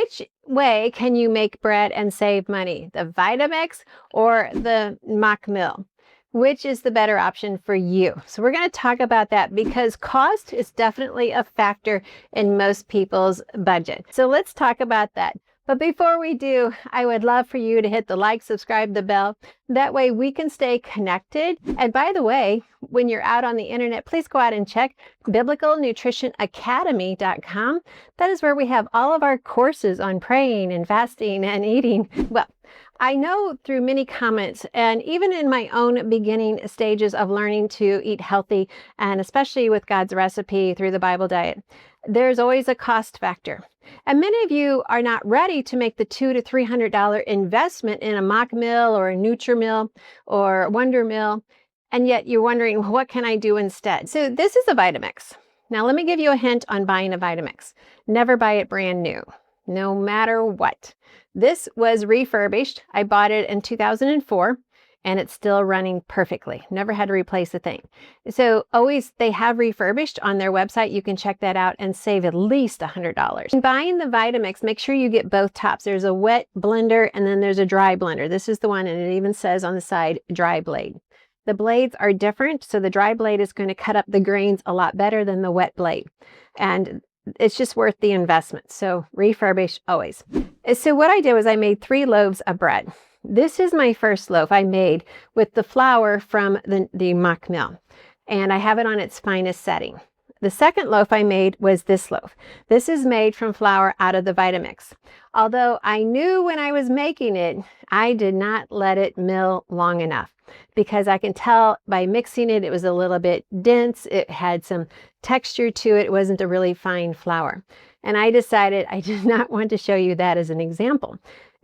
which way can you make bread and save money? The Vitamix or the mock mill? Which is the better option for you? So we're going to talk about that because cost is definitely a factor in most people's budget. So let's talk about that. But before we do, I would love for you to hit the like, subscribe, the bell. That way we can stay connected. And by the way, when you're out on the internet, please go out and check biblicalnutritionacademy.com. That is where we have all of our courses on praying and fasting and eating. Well, I know through many comments and even in my own beginning stages of learning to eat healthy, and especially with God's recipe through the Bible diet, there's always a cost factor. And many of you are not ready to make the $200 to $300 investment in a mock mill or a Nutri-Mill or Wonder Mill, and yet you're wondering, what can I do instead? So this is a Vitamix. Now let me give you a hint on buying a Vitamix. Never buy it brand new, no matter what. This was refurbished. I bought it in 2004. And it's still running perfectly. Never had to replace a thing. So always, they have refurbished on their website. You can check that out and save at least $100. In buying the Vitamix, make sure you get both tops. There's a wet blender and then there's a dry blender. This is the one, and it even says on the side, dry blade. The blades are different. So the dry blade is going to cut up the grains a lot better than the wet blade. And it's just worth the investment. So refurbish always. So what I did was I made 3 loaves of bread. This is my first loaf I made with the flour from the mock mill, and I have it on its finest setting. The second loaf I made was this loaf. This is made from flour out of the Vitamix. Although I knew when I was making it, I did not let it mill long enough because I can tell by mixing it, it was a little bit dense. It had some texture to it. It wasn't a really fine flour. And I decided I did not want to show you that as an example.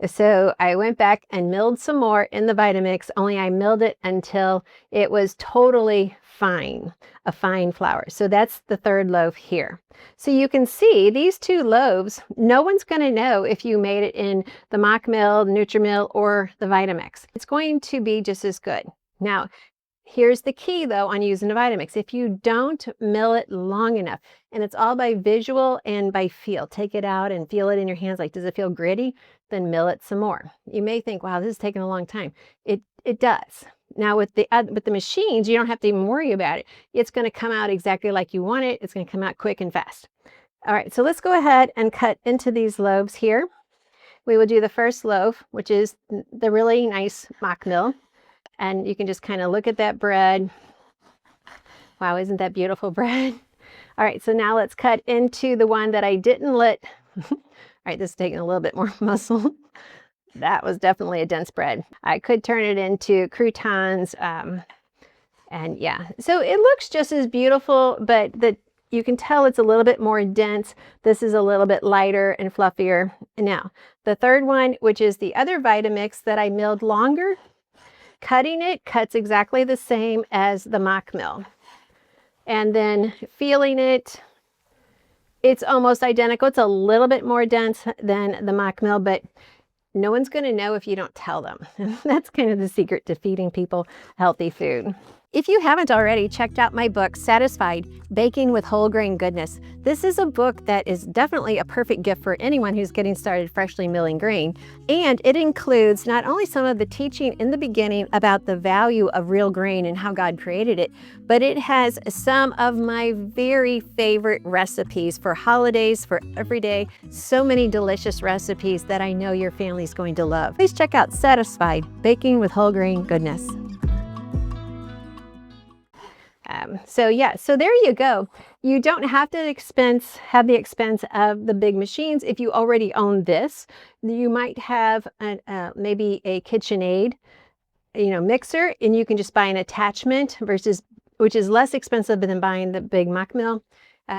So I went back and milled some more in the Vitamix, only I milled it until it was totally fine, a fine flour. So that's the third loaf here. So you can see these 2 loaves, no one's going to know if you made it in the mock mill, Nutri-Mill, or the Vitamix. It's going to be just as good. Now, here's the key though on using a Vitamix. If you don't mill it long enough, and it's all by visual and by feel, take it out and feel it in your hands, like, does it feel gritty? Then mill it some more. You may think, wow, this is taking a long time. It does. Now with the machines, you don't have to even worry about it. It's going to come out exactly like you want it. It's going to come out quick and fast. All right, so let's go ahead and cut into these loaves here. We will do the first loaf, which is the really nice mock mill. And you can just kind of look at that bread. Wow, isn't that beautiful bread? All right, so now let's cut into the one that I didn't let. All right, this is taking a little bit more muscle. That was definitely a dense bread. I could turn it into croutons. And yeah, so it looks just as beautiful, but you can tell it's a little bit more dense. This is a little bit lighter and fluffier. Now, the third one, which is the other Vitamix that I milled longer, cutting it cuts exactly the same as the mock mill. And then feeling it, it's almost identical. It's a little bit more dense than the mock mill, but no one's going to know if you don't tell them. That's kind of the secret to feeding people healthy food. If you haven't already checked out my book, Satisfied, Baking with Whole Grain Goodness, this is a book that is definitely a perfect gift for anyone who's getting started freshly milling grain. And it includes not only some of the teaching in the beginning about the value of real grain and how God created it, but it has some of my very favorite recipes for holidays, for every day. So many delicious recipes that I know your family's going to love. Please check out Satisfied, Baking with Whole Grain Goodness. So there you go. You don't have to have the expense of the big machines. If you already own this, you might have maybe a KitchenAid, mixer, and you can just buy an attachment which is less expensive than buying the big mock mill.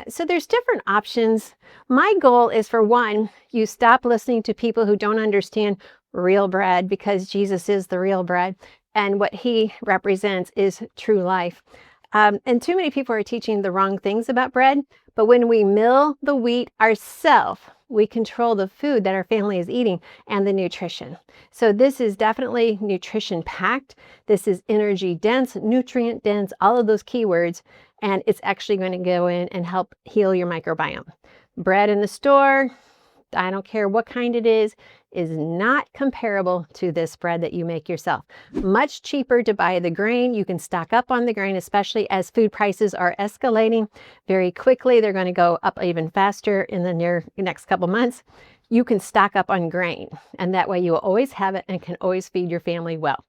So there's different options. My goal is, for one, you stop listening to people who don't understand real bread, because Jesus is the real bread, and what he represents is true life. And too many people are teaching the wrong things about bread, but when we mill the wheat ourselves, we control the food that our family is eating and the nutrition. So this is definitely nutrition packed. This is energy dense, nutrient dense, all of those keywords, and it's actually going to go in and help heal your microbiome. Bread in the store, I don't care what kind it is not comparable to this bread that you make yourself. Much cheaper to buy the grain. You can stock up on the grain, especially as food prices are escalating very quickly. They're going to go up even faster in the next couple months. You can stock up on grain, and that way you will always have it and can always feed your family well.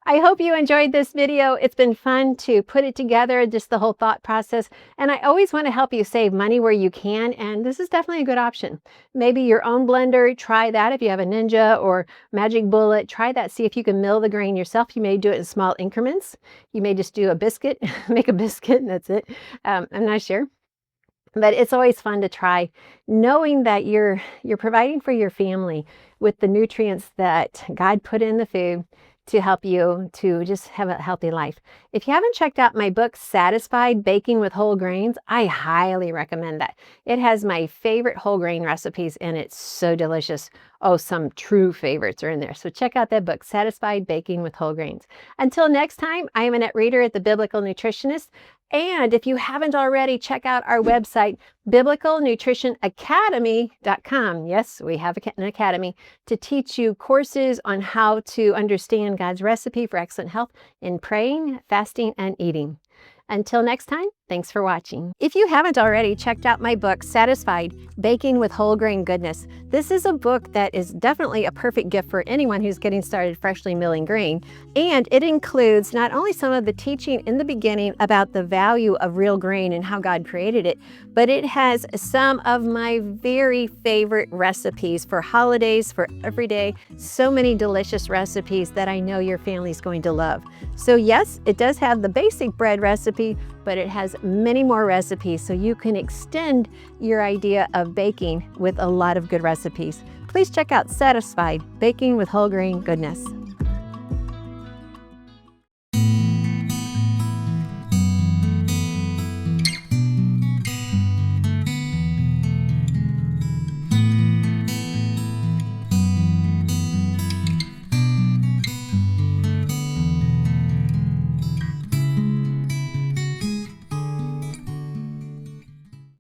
I hope you enjoyed this video. It's been fun to put it together, just the whole thought process. And I always want to help you save money where you can, and this is definitely a good option. Maybe your own blender, try that. If you have a Ninja or Magic Bullet, try that. See if you can mill the grain yourself. You may do it in small increments. You may just do a biscuit, make a biscuit, and that's it. I'm not sure. But it's always fun to try, knowing that you're providing for your family with the nutrients that God put in the food to help you to just have a healthy life. If you haven't checked out my book, Satisfied Baking with Whole Grains, I highly recommend that. It has my favorite whole grain recipes and it's so delicious. Oh, some true favorites are in there. So check out that book, Satisfied Baking with Whole Grains. Until next time, I am Annette Reeder at The Biblical Nutritionist. And if you haven't already, check out our website, biblicalnutritionacademy.com. Yes, we have an academy to teach you courses on how to understand God's recipe for excellent health in praying, fasting, and eating. Until next time, thanks for watching. If you haven't already checked out my book, Satisfied Baking with Whole Grain Goodness, this is a book that is definitely a perfect gift for anyone who's getting started freshly milling grain. And it includes not only some of the teaching in the beginning about the value of real grain and how God created it, but it has some of my very favorite recipes for holidays, for every day. So many delicious recipes that I know your family's going to love. So yes, it does have the basic bread recipe, but it has many more recipes so you can extend your idea of baking with a lot of good recipes. Please check out Satisfied Baking with Whole Grain Goodness.